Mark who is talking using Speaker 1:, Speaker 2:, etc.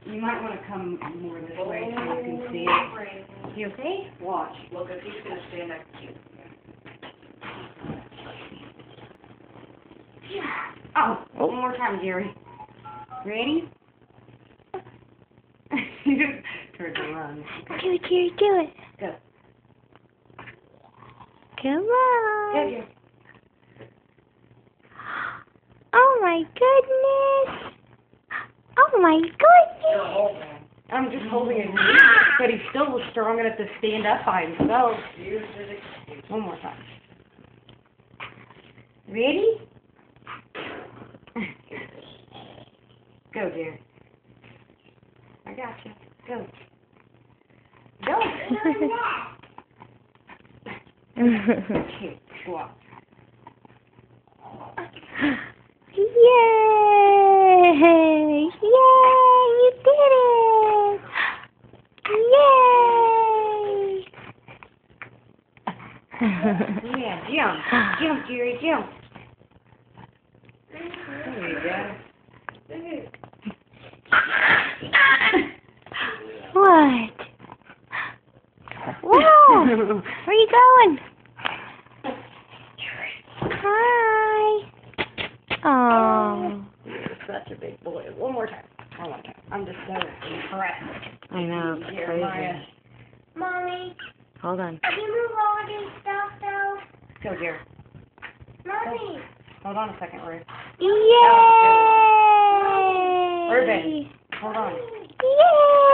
Speaker 1: You might want to come more this way so you can see it. You okay?
Speaker 2: Watch. Look, if he's going to stand next to you.
Speaker 1: Oh, one more time, Jerry. Ready? You just turned to run.
Speaker 3: Do it, Jerry, do it.
Speaker 1: Go.
Speaker 3: Come
Speaker 1: Go,
Speaker 3: on.
Speaker 1: Jerry.
Speaker 3: Oh my goodness. Oh my goodness.
Speaker 1: I'm just holding his knee, but he still was strong enough to stand up by himself. One more time. Ready? Go, Jerry. I got you. Go. Go. Okay, squat.
Speaker 3: Yay! Yay! You did it! Yay!
Speaker 1: Yeah, jump. Jump, Jerry, jump. There you go.
Speaker 3: What? Whoa! Where are you going? Hi. Oh.
Speaker 1: You're such a big boy. One more time. One more time. I'm just so impressed.
Speaker 3: I know, it's
Speaker 1: Jeremiah.
Speaker 3: crazy.
Speaker 4: Mommy,
Speaker 3: Hold on.
Speaker 4: can you move all of this stuff though?
Speaker 1: Go, Jerry.
Speaker 4: Mommy.
Speaker 1: Hold on a second, Ruth.
Speaker 3: Yay!
Speaker 1: Ruben, hold on.
Speaker 3: Yay!